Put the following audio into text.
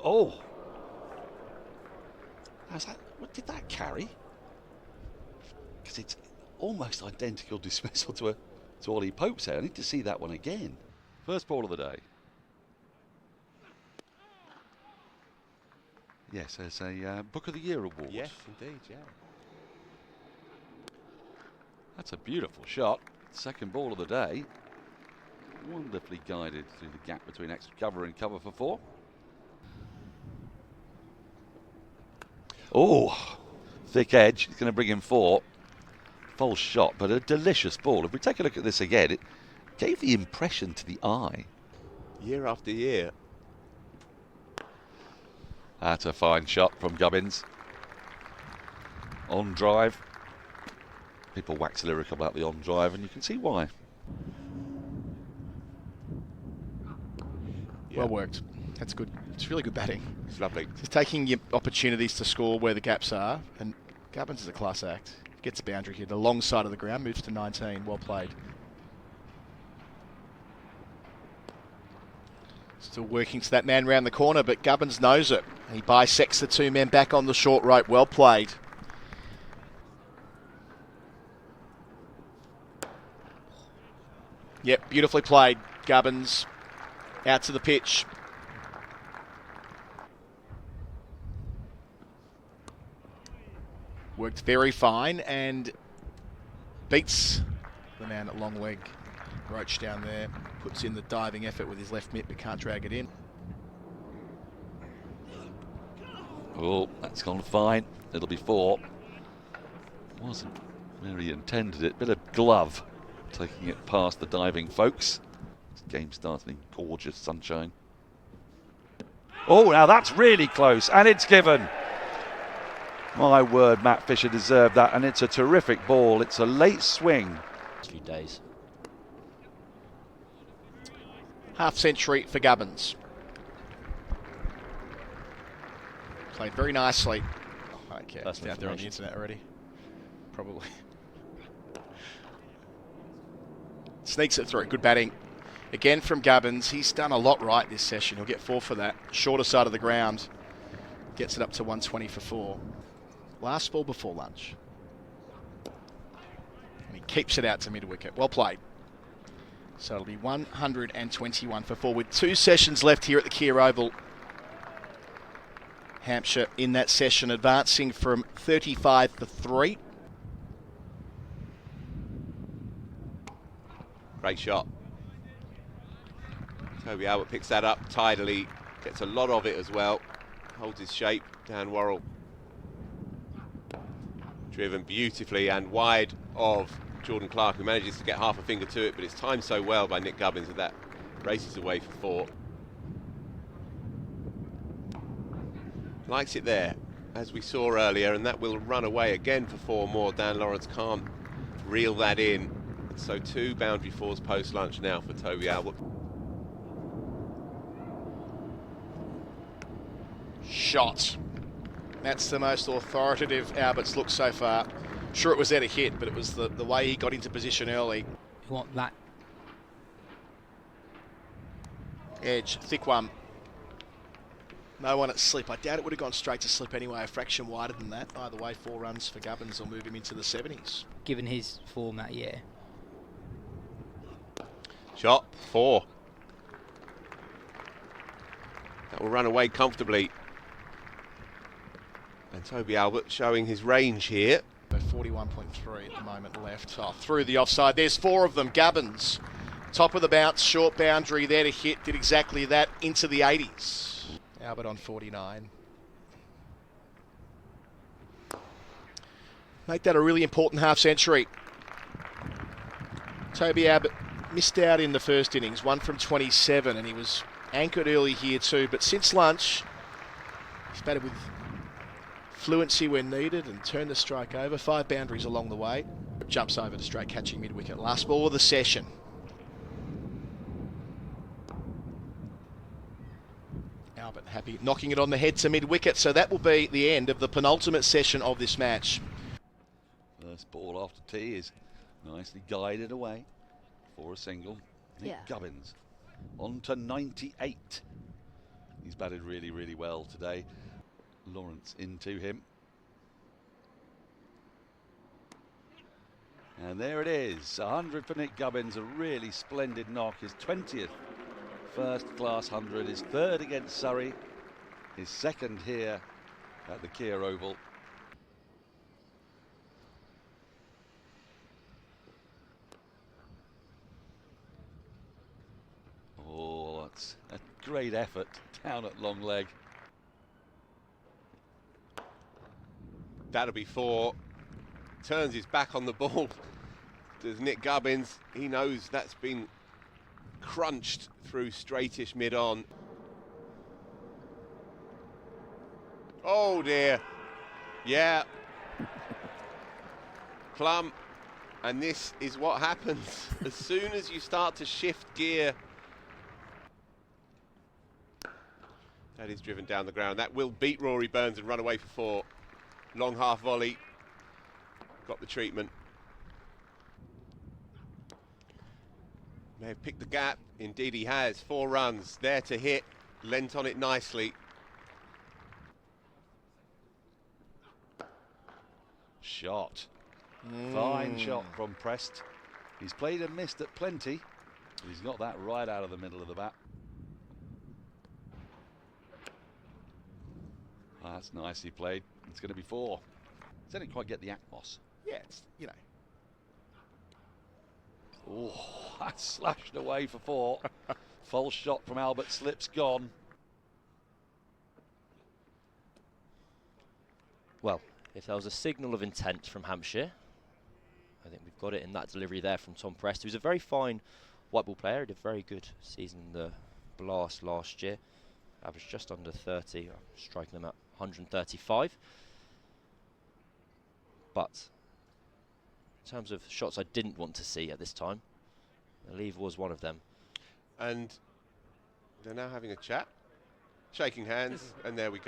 Oh! What did that carry? Because it's almost identical dismissal to Ollie Pope's here. I need to see that one again. First ball of the day. Yes, there's a Book of the Year award. Yes, indeed, yeah. That's a beautiful shot. Second ball of the day. Wonderfully guided through the gap between extra cover and cover for 4. Oh, thick edge. It's going to bring him 4. False shot, but a delicious ball. If we take a look at this again, it gave the impression to the eye. Year after year. That's a fine shot from Gubbins. On drive. People wax lyrical about the on drive, and you can see why. Yeah. Well worked. That's good. It's really good batting. It's lovely. Just taking your opportunities to score where the gaps are, and Gubbins is a class act. Gets a boundary here. The long side of the ground moves to 19. Well played. Still working to that man round the corner, but Gubbins knows it. He bisects the 2 men back on the short rope. Well played. Yep, beautifully played. Gubbins out to the pitch. Worked very fine and beats the man at long leg. Roach down there, puts in the diving effort with his left mitt but can't drag it in. Oh, that's gone fine. It'll be 4. Wasn't where he intended it. Bit of glove taking it past the diving folks. This game started in gorgeous sunshine. Oh, now that's really close, and it's given. My word, Matt Fisher deserved that, and it's a terrific ball. It's a late swing. A few days. Half century for Gubbins. Played very nicely. Okay, it's out there on the internet already. Probably. Sneaks it through. Good batting. Again from Gubbins. He's done a lot right this session. He'll get 4 for that. Shorter side of the ground. Gets it up to 120 for 4. Last ball before lunch. And he keeps it out to mid-wicket. Well played. So it'll be 121 for 4 with 2 sessions left here at the Kia Oval. Hampshire in that session advancing from 35 for 3. Great shot. Toby Albert picks that up tidily. Gets a lot of it as well. Holds his shape. Dan Worrell. Driven beautifully and wide of Jordan Clark, who manages to get half a finger to it, but it's timed so well by Nick Gubbins that races away for 4. Likes it there, as we saw earlier, and that will run away again for 4 more. Dan Lawrence can't reel that in. So 2 boundary 4s post-lunch now for Toby Albert. Shot. That's the most authoritative Albert's look so far. Sure, it was there to hit, but it was the way he got into position early. You want that? Edge, thick one. No one at slip. I doubt it would have gone straight to slip anyway, a fraction wider than that. Either way, 4 runs for Gubbins will move him into the 70s. Given his form that year. Shot, 4. That will run away comfortably. And Toby Albert showing his range here. 41.3 at the moment left. Oh, through the offside. There's 4 of them. Gubbins, top of the bounce, short boundary there to hit. Did exactly that into the 80s. Albert on 49. Make that a really important half century. Toby Albert missed out in the first innings, 1 from 27, and he was anchored early here too. But since lunch, he's batted with fluency when needed and turned the strike over. 5 boundaries along the way. Jumps over to straight catching mid-wicket. Last ball of the session. Albert happy, knocking it on the head to mid-wicket. So that will be the end of the penultimate session of this match. First ball after tee is nicely guided away for a single. Nick Gubbins on to 98. He's batted really, really well today. Lawrence into him. And there it is, 100 for Nick Gubbins, a really splendid knock. His 20th first-class 100, his third against Surrey, his second here at the Kia Oval. Oh, that's a great effort down at long leg. That'll be 4. Turns his back on the ball. Does Nick Gubbins. He knows that's been crunched through straightish mid-on. Oh dear. Yeah. Plum. And this is what happens as soon as you start to shift gear. That is driven down the ground. That will beat Rory Burns and run away for 4. Long half volley. Got the treatment. May have picked the gap. Indeed he has. 4 runs there to hit. Lent on it nicely. Shot. Fine shot from Prest. He's played and missed at plenty, but he's got that right out of the middle of the bat. Oh, that's nicely played. It's going to be 4. He didn't quite get the atmos. Yeah, it's, you know. Oh, that's slashed away for 4. False shot from Albert Slips gone. Well, if there was a signal of intent from Hampshire, I think we've got it in that delivery there from Tom Prest, who's a very fine white ball player. He did a very good season in the Blast last year. Averaged just under 30, striking them at 135. But in terms of shots I didn't want to see at this time, I believe was one of them. And they're now having a chat, shaking hands, and there we go.